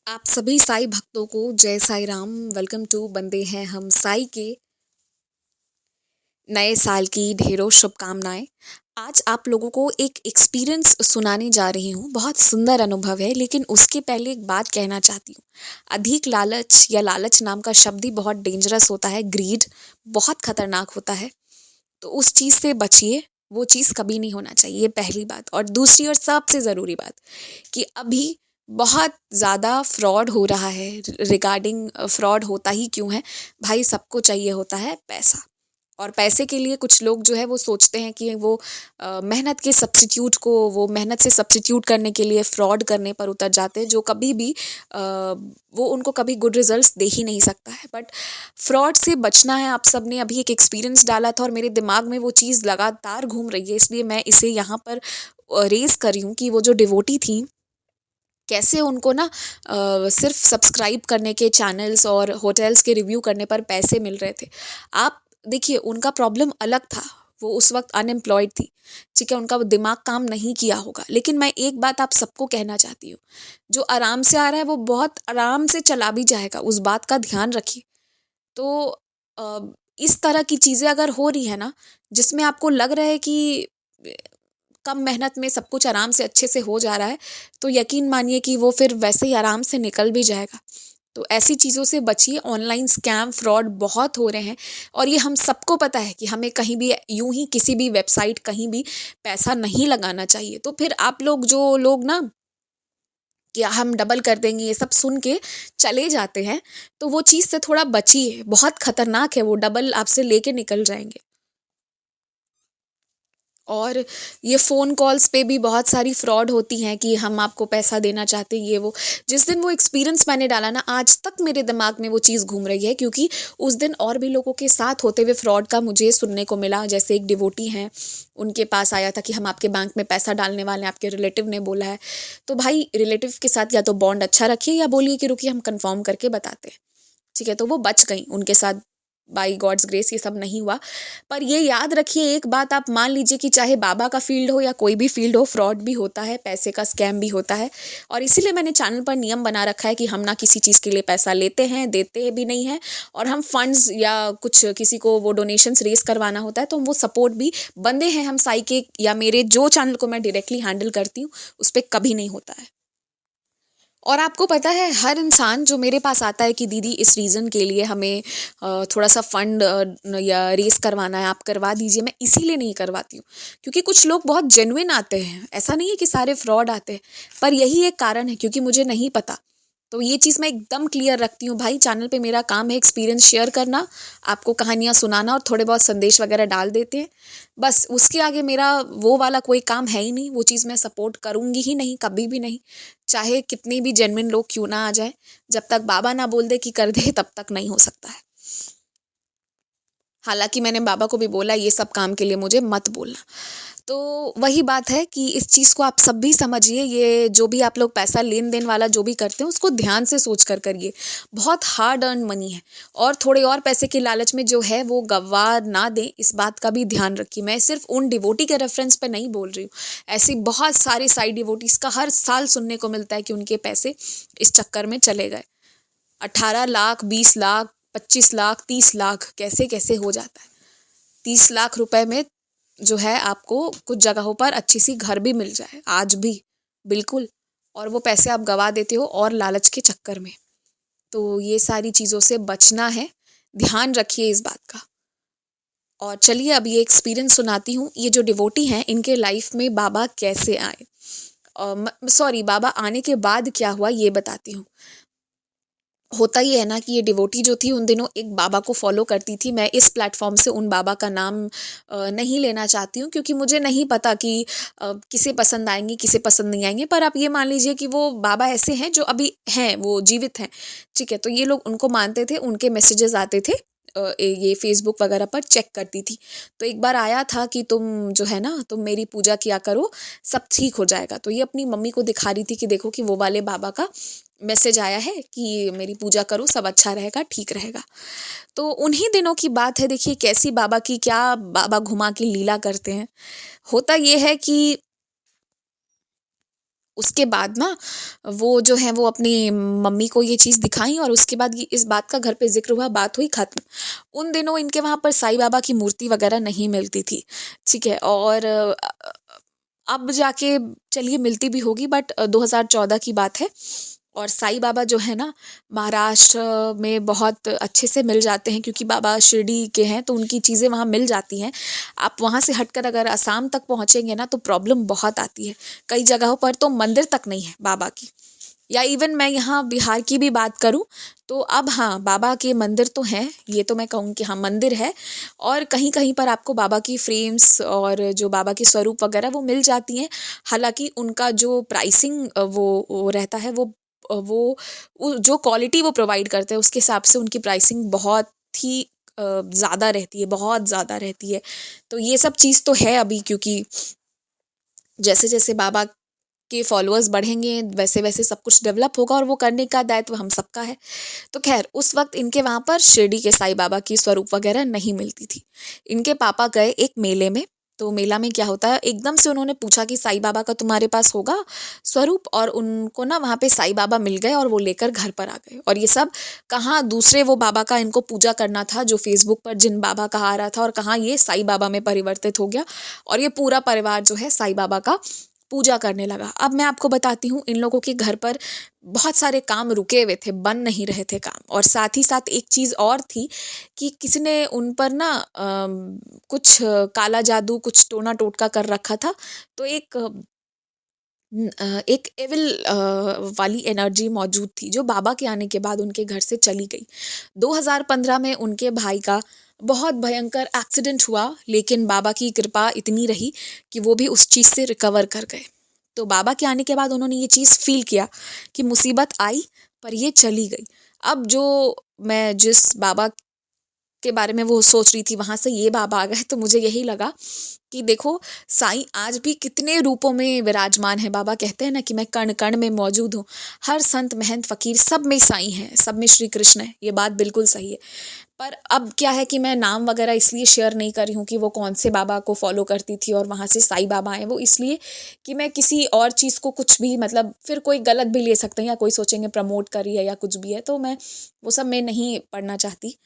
आप सभी साईं भक्तों को जय साईं राम। वेलकम टू बंदे हैं हम साईं के नए साल की ढेरों शुभकामनाएं। आज आप लोगों को एक एक्सपीरियंस सुनाने जा रही हूँ। बहुत सुंदर अनुभव है, लेकिन उसके पहले एक बात कहना चाहती हूँ। अधिक लालच या लालच नाम का शब्द ही बहुत डेंजरस होता है। ग्रीड बहुत खतरनाक होता है, तो उस चीज़ से बचिए। वो चीज़ कभी नहीं होना चाहिए, ये पहली बात। और दूसरी और सबसे ज़रूरी बात कि अभी बहुत ज़्यादा फ्रॉड हो रहा है। रिगार्डिंग फ्रॉड होता ही क्यों है भाई? सबको चाहिए होता है पैसा, और पैसे के लिए कुछ लोग जो है वो सोचते हैं कि वो मेहनत के सब्स्टिट्यूट को, वो मेहनत से सब्स्टिट्यूट करने के लिए फ्रॉड करने पर उतर जाते हैं, जो कभी भी वो उनको कभी गुड रिजल्ट्स दे ही नहीं सकता है। बट फ्रॉड से बचना है। आप सब ने अभी एक एक्सपीरियंस डाला था और मेरे दिमाग में वो चीज़ लगातार घूम रही है, इसलिए मैं इसे यहाँ पर रेस कर रही हूँ कि वो जो डिवोटी थी, कैसे उनको ना सिर्फ सब्सक्राइब करने के चैनल्स और होटल्स के रिव्यू करने पर पैसे मिल रहे थे। आप देखिए, उनका प्रॉब्लम अलग था। वो उस वक्त अनएम्प्लॉयड थी, ठीक है। उनका वो दिमाग काम नहीं किया होगा। लेकिन मैं एक बात आप सबको कहना चाहती हूँ, जो आराम से आ रहा है वो बहुत आराम से चला भी जाएगा, उस बात का ध्यान रखिए। तो अ, इस तरह की चीज़ें अगर हो रही है ना, जिसमें आपको लग रहा है कि कम मेहनत में सब कुछ आराम से अच्छे से हो जा रहा है, तो यकीन मानिए कि वो फिर वैसे ही आराम से निकल भी जाएगा। तो ऐसी चीज़ों से बचिए। ऑनलाइन स्कैम फ्रॉड बहुत हो रहे हैं, और ये हम सबको पता है कि हमें कहीं भी यूं ही किसी भी वेबसाइट, कहीं भी पैसा नहीं लगाना चाहिए। तो फिर आप लोग जो लोग ना कि हम डबल कर देंगे, ये सब सुन के चले जाते हैं, तो वो चीज़ से थोड़ा बचिए। बहुत खतरनाक है, वो डबल आपसे लेके निकल जाएंगे। और ये फ़ोन कॉल्स पे भी बहुत सारी फ्रॉड होती हैं कि हम आपको पैसा देना चाहते हैं, ये वो। जिस दिन वो एक्सपीरियंस मैंने डाला ना, आज तक मेरे दिमाग में वो चीज़ घूम रही है, क्योंकि उस दिन और भी लोगों के साथ होते हुए फ्रॉड का मुझे सुनने को मिला। जैसे एक डिवोटी हैं, उनके पास आया था कि हम आपके बैंक में पैसा डालने वाले हैं, आपके रिलेटिव ने बोला है। तो भाई, रिलेटिव के साथ या तो बॉन्ड अच्छा रखिए, या बोलिए कि रुकिए हम कन्फर्म करके बताते हैं, ठीक है। तो वो बच गई, उनके साथ बाई गॉड्स ग्रेस ये सब नहीं हुआ। पर ये याद रखिए एक बात, आप मान लीजिए कि चाहे बाबा का फील्ड हो या कोई भी फील्ड हो, फ्रॉड भी होता है, पैसे का स्कैम भी होता है। और इसीलिए मैंने चैनल पर नियम बना रखा है कि हम ना किसी चीज़ के लिए पैसा लेते हैं, देते भी नहीं हैं। और हम फंड्स या कुछ किसी को वो डोनेशंस रेस करवाना होता है, तो हम वो सपोर्ट भी, बंदे हैं हम साई के, या मेरे जो चैनल को मैं डायरेक्टली हैंडल करती हूँ, उस पर कभी नहीं होता है। और आपको पता है, हर इंसान जो मेरे पास आता है कि दीदी इस रीज़न के लिए हमें थोड़ा सा फंड या रेस करवाना है, आप करवा दीजिए, मैं इसीलिए नहीं करवाती हूँ क्योंकि कुछ लोग बहुत जेन्युइन आते हैं। ऐसा नहीं है कि सारे फ्रॉड आते हैं, पर यही एक कारण है क्योंकि मुझे नहीं पता। तो ये चीज़ मैं एकदम क्लियर रखती हूँ भाई। चैनल पे मेरा काम है एक्सपीरियंस शेयर करना, आपको कहानियाँ सुनाना, और थोड़े बहुत संदेश वगैरह डाल देते हैं, बस। उसके आगे मेरा वो वाला कोई काम है ही नहीं। वो चीज़ मैं सपोर्ट करूँगी ही नहीं, कभी भी नहीं, चाहे कितने भी जेन्युइन लोग क्यों ना आ जाए। जब तक बाबा ना बोल दे कि कर दे, तब तक नहीं हो सकता है। हालांकि मैंने बाबा को भी बोला, ये सब काम के लिए मुझे मत बोलना। तो वही बात है कि इस चीज़ को आप सब भी समझिए। ये जो भी आप लोग पैसा लेन देन वाला जो भी करते हैं, उसको ध्यान से सोच कर करिए। बहुत हार्ड अर्न मनी है, और थोड़े और पैसे के लालच में जो है वो गवा ना दें, इस बात का भी ध्यान रखिए। मैं सिर्फ उन डिवोटी के रेफरेंस पे नहीं बोल रही हूँ, ऐसी बहुत सारे साइड डिवोटीज़ का हर साल सुनने को मिलता है कि उनके पैसे इस चक्कर में चले गए। 18 लाख, 20 लाख, 25 लाख, 30 लाख, कैसे कैसे हो जाता है। 30 लाख रुपए में जो है आपको कुछ जगहों पर अच्छी सी घर भी मिल जाए आज भी, बिल्कुल। और वो पैसे आप गवा देते हो और लालच के चक्कर में। तो ये सारी चीज़ों से बचना है, ध्यान रखिए इस बात का। और चलिए अब ये एक्सपीरियंस सुनाती हूँ। ये जो डिवोटी हैं, इनके लाइफ में बाबा कैसे आए, सॉरी, बाबा आने के बाद क्या हुआ ये बताती हूँ। होता ये है ना कि ये डिवोटी जो थी, उन दिनों एक बाबा को फॉलो करती थी। मैं इस प्लेटफॉर्म से उन बाबा का नाम नहीं लेना चाहती हूँ, क्योंकि मुझे नहीं पता कि किसे पसंद आएंगे, किसे पसंद नहीं आएंगे। पर आप ये मान लीजिए कि वो बाबा ऐसे हैं जो अभी हैं, वो जीवित हैं, ठीक है। तो ये लोग उनको मानते थे, उनके मैसेजेस आते थे, ये फेसबुक वगैरह पर चेक करती थी। तो एक बार आया था कि तुम जो है ना, तुम मेरी पूजा किया करो, सब ठीक हो जाएगा। तो ये अपनी मम्मी को दिखा रही थी कि देखो कि वो वाले बाबा का मैसेज आया है कि मेरी पूजा करो, सब अच्छा रहेगा, ठीक रहेगा। तो उन्हीं दिनों की बात है। देखिए कैसी बाबा की, क्या बाबा घुमा के लीला करते हैं। होता ये है कि उसके बाद ना वो जो है वो अपनी मम्मी को ये चीज़ दिखाई और उसके बाद ये इस बात का घर पे ज़िक्र हुआ, बात हुई, ख़त्म। उन दिनों इनके वहाँ पर साईं बाबा की मूर्ति वग़ैरह नहीं मिलती थी, ठीक है? और अब जाके चलिए मिलती भी होगी, बट 2014 की बात है। और साईं बाबा जो है ना, महाराष्ट्र में बहुत अच्छे से मिल जाते हैं, क्योंकि बाबा शिरडी के हैं तो उनकी चीज़ें वहाँ मिल जाती हैं। आप वहाँ से हटकर अगर असम तक पहुँचेंगे ना तो प्रॉब्लम बहुत आती है। कई जगहों पर तो मंदिर तक नहीं है बाबा की। या इवन मैं यहाँ बिहार की भी बात करूँ तो अब हाँ, बाबा के मंदिर तो हैं, ये तो मैं कहूँ कि हाँ मंदिर है। और कहीं कहीं पर आपको बाबा की फ्रेम्स और जो बाबा के स्वरूप वगैरह वो मिल जाती हैं। हालांकि उनका जो प्राइसिंग वो रहता है, जो क्वालिटी वो प्रोवाइड करते हैं उसके हिसाब से उनकी प्राइसिंग बहुत ही ज़्यादा रहती है, बहुत ज़्यादा रहती है। तो ये सब चीज़ तो है अभी, क्योंकि जैसे जैसे बाबा के फॉलोअर्स बढ़ेंगे वैसे वैसे सब कुछ डेवलप होगा, और वो करने का दायित्व हम सबका है। तो खैर उस वक्त इनके वहाँ पर शिरडी के साईं बाबा की स्वरूप वगैरह नहीं मिलती थी। इनके पापा गए एक मेले में, तो मेला में क्या होता है, एकदम से उन्होंने पूछा कि साईं बाबा का तुम्हारे पास होगा स्वरूप, और उनको ना वहाँ पे साईं बाबा मिल गए और वो लेकर घर पर आ गए। और ये सब कहाँ दूसरे वो बाबा का इनको पूजा करना था जो फेसबुक पर जिन बाबा का आ रहा था, और कहाँ ये साईं बाबा में परिवर्तित हो गया और ये पूरा परिवार जो है साईं बाबा का पूजा करने लगा। अब मैं आपको बताती हूँ, इन लोगों के घर पर बहुत सारे काम रुके हुए थे, बन नहीं रहे थे काम। और साथ ही साथ एक चीज़ और थी कि किसी ने उन पर ना कुछ काला जादू, कुछ टोना टोटका कर रखा था। तो एक एविल वाली एनर्जी मौजूद थी जो बाबा के आने के बाद उनके घर से चली गई। 2015 में उनके भाई का बहुत भयंकर एक्सीडेंट हुआ, लेकिन बाबा की कृपा इतनी रही कि वो भी उस चीज़ से रिकवर कर गए। तो बाबा के आने के बाद उन्होंने ये चीज़ फील किया कि मुसीबत आई पर ये चली गई। अब जो मैं जिस बाबा के बारे में वो सोच रही थी, वहाँ से ये बाबा आ गए, तो मुझे यही लगा कि देखो, साईं आज भी कितने रूपों में विराजमान है। बाबा कहते हैं ना कि मैं कण कण में मौजूद हूँ। हर संत महंत फकीर सब में साईं है, सब में श्री कृष्ण है। ये बात बिल्कुल सही है। पर अब क्या है कि मैं नाम वगैरह इसलिए शेयर नहीं कर रही हूँ कि वो कौन से बाबा को फॉलो करती थी और वहाँ से साईं बाबा आए, वो इसलिए कि मैं किसी और चीज़ को कुछ भी, मतलब फिर कोई गलत भी ले सकते हैं या कोई सोचेंगे प्रमोट करी है या कुछ भी है, तो मैं वो सब मैं नहीं पढ़ना चाहती।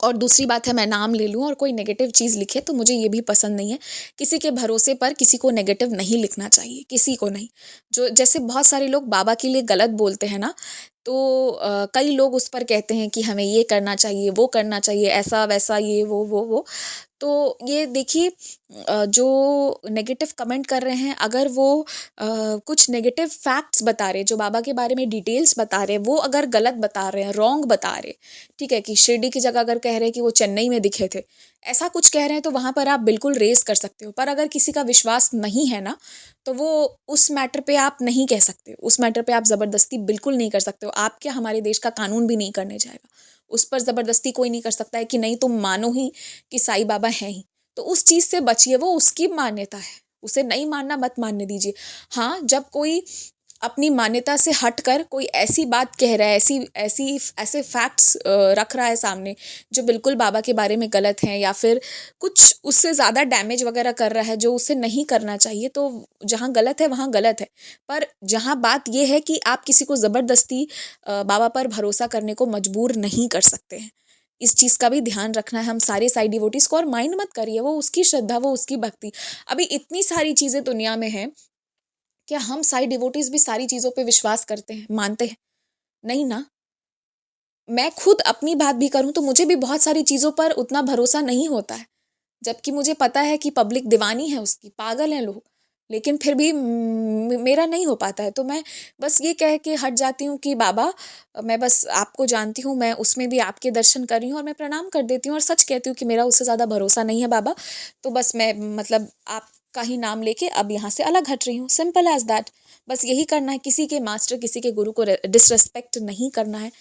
और दूसरी बात है, मैं नाम ले लूँ और कोई नेगेटिव चीज़ लिखे तो मुझे ये भी पसंद नहीं है। किसी के भरोसे पर किसी को नेगेटिव नहीं लिखना चाहिए, किसी को नहीं। जो जैसे बहुत सारे लोग बाबा के लिए गलत बोलते हैं ना, तो कई लोग उस पर कहते हैं कि हमें ये करना चाहिए, वो करना चाहिए, ऐसा वैसा, ये वो। तो ये देखिए, जो नेगेटिव कमेंट कर रहे हैं, अगर वो कुछ नेगेटिव फैक्ट्स बता रहे हैं, जो बाबा के बारे में डिटेल्स बता रहे हैं, वो अगर गलत बता रहे हैं, रॉन्ग बता रहे, ठीक है, कि शिरडी की जगह अगर कह रहे हैं कि वो चेन्नई में दिखे थे, ऐसा कुछ कह रहे हैं, तो वहाँ पर आप बिल्कुल रेस कर सकते हो। पर अगर किसी का विश्वास नहीं है ना, तो वो उस मैटर पे आप नहीं कह सकते, उस मैटर पे आप ज़बरदस्ती बिल्कुल नहीं कर सकते हो। आप क्या, हमारे देश का कानून भी नहीं करने जाएगा। उस पर ज़बरदस्ती कोई नहीं कर सकता है कि नहीं तुम मानो ही कि साईं बाबा हैं ही। तो उस चीज़ से बचिए, वो उसकी मान्यता है, उसे नहीं मानना मत मानने दीजिए। हाँ, जब कोई अपनी मान्यता से हटकर कोई ऐसी बात कह रहा है, ऐसी ऐसी ऐसे फैक्ट्स रख रहा है सामने जो बिल्कुल बाबा के बारे में गलत हैं, या फिर कुछ उससे ज़्यादा डैमेज वगैरह कर रहा है जो उसे नहीं करना चाहिए, तो जहाँ गलत है वहाँ गलत है। पर जहाँ बात ये है कि आप किसी को ज़बरदस्ती बाबा पर भरोसा करने को मजबूर नहीं कर सकते हैं। इस चीज़ का भी ध्यान रखना है हम सारे साई डिवोटीज़ को, और माइंड मत करिए, वो उसकी श्रद्धा, वो उसकी भक्ति। अभी इतनी सारी चीज़ें दुनिया में हैं, क्या हम साई डिवोटीज़ भी सारी चीज़ों पे विश्वास करते हैं, मानते हैं? नहीं ना। मैं खुद अपनी बात भी करूँ तो मुझे भी बहुत सारी चीज़ों पर उतना भरोसा नहीं होता है। जबकि मुझे पता है कि पब्लिक दीवानी है उसकी, पागल हैं लोग। लेकिन फिर भी मेरा नहीं हो पाता है, तो मैं बस ये कह के हट जाती हूँ कि बाबा, मैं बस आपको जानती हूँ, मैं उसमें भी आपके दर्शन कर रही हूँ और मैं प्रणाम कर देती हूँ और सच कहती हूँ कि मेरा उससे ज़्यादा भरोसा नहीं है बाबा। तो बस मैं, मतलब आपका ही नाम लेके अब यहाँ से अलग हट रही हूँ, सिंपल एज़ दैट। बस यही करना है, किसी के मास्टर, किसी के गुरु को डिसरिस्पेक्ट नहीं करना है।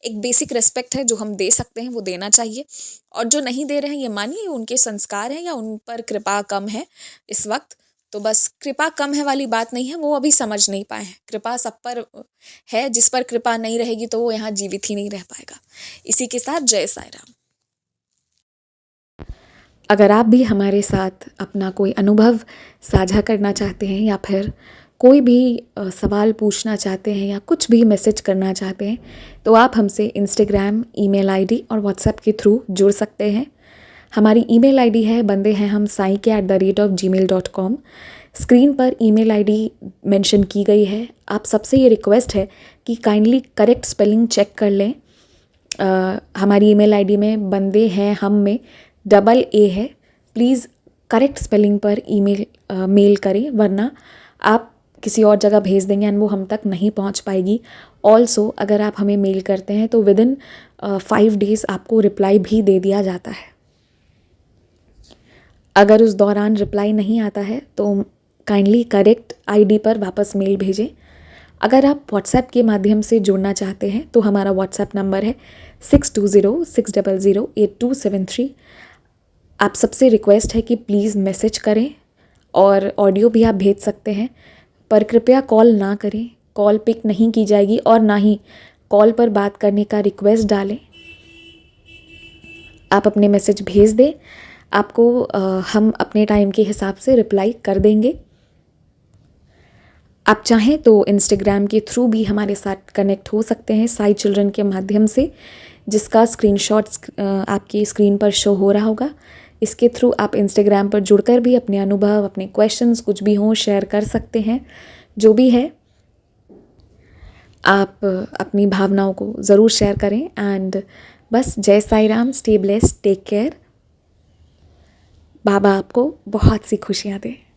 एक बेसिक रिस्पेक्ट है जो हम दे सकते हैं, वो देना चाहिए। और जो नहीं दे रहे हैं, ये मानिए उनके संस्कार हैं या उन पर कृपा कम है इस वक्त। तो बस कृपा कम है वाली बात नहीं है, वो अभी समझ नहीं पाए हैं। कृपा सब पर है, जिस पर कृपा नहीं रहेगी तो वो यहाँ जीवित ही नहीं रह पाएगा। इसी के साथ जय साईं राम। अगर आप भी हमारे साथ अपना कोई अनुभव साझा करना चाहते हैं या फिर कोई भी सवाल पूछना चाहते हैं या कुछ भी मैसेज करना चाहते हैं तो आप हमसे इंस्टाग्राम, ईमेल आईडी और व्हाट्सएप के थ्रू जुड़ सकते हैं। हमारी ईमेल आईडी है बंदे हैं हम saike@gmail.com। स्क्रीन पर ईमेल आईडी मेंशन की गई है। आप सबसे ये रिक्वेस्ट है कि काइंडली करेक्ट स्पेलिंग चेक कर लें। हमारी ईमेल आईडी में बंदे हैं हम में डबल ए है। प्लीज़ करेक्ट स्पेलिंग पर मेल करें, वरना आप किसी और जगह भेज देंगे एंड वो हम तक नहीं पहुंच पाएगी। ऑल्सो अगर आप हमें मेल करते हैं तो विदिन 5 डेज़ आपको रिप्लाई भी दे दिया जाता है। अगर उस दौरान रिप्लाई नहीं आता है तो काइंडली करेक्ट आईडी पर वापस मेल भेजें। अगर आप व्हाट्सएप के माध्यम से जुड़ना चाहते हैं तो हमारा व्हाट्सएप नंबर है 6206008273। आप सबसे रिक्वेस्ट है कि प्लीज़ मैसेज करें और ऑडियो भी आप भेज सकते हैं, पर कृपया कॉल ना करें। कॉल पिक नहीं की जाएगी और ना ही कॉल पर बात करने का रिक्वेस्ट डालें। आप अपने मैसेज भेज दें, आपको हम अपने टाइम के हिसाब से रिप्लाई कर देंगे। आप चाहें तो इंस्टाग्राम के थ्रू भी हमारे साथ कनेक्ट हो सकते हैं साई चिल्ड्रन के माध्यम से, जिसका स्क्रीनशॉट्स आपकी स्क्रीन पर शो हो रहा होगा। इसके थ्रू आप इंस्टाग्राम पर जुड़कर भी अपने अनुभव, अपने क्वेश्चंस कुछ भी हों शेयर कर सकते हैं। जो भी है आप अपनी भावनाओं को ज़रूर शेयर करें। एंड बस Jai Sai Ram, stay blessed, take care. Baba आपको बहुत सी खुशियाँ दें।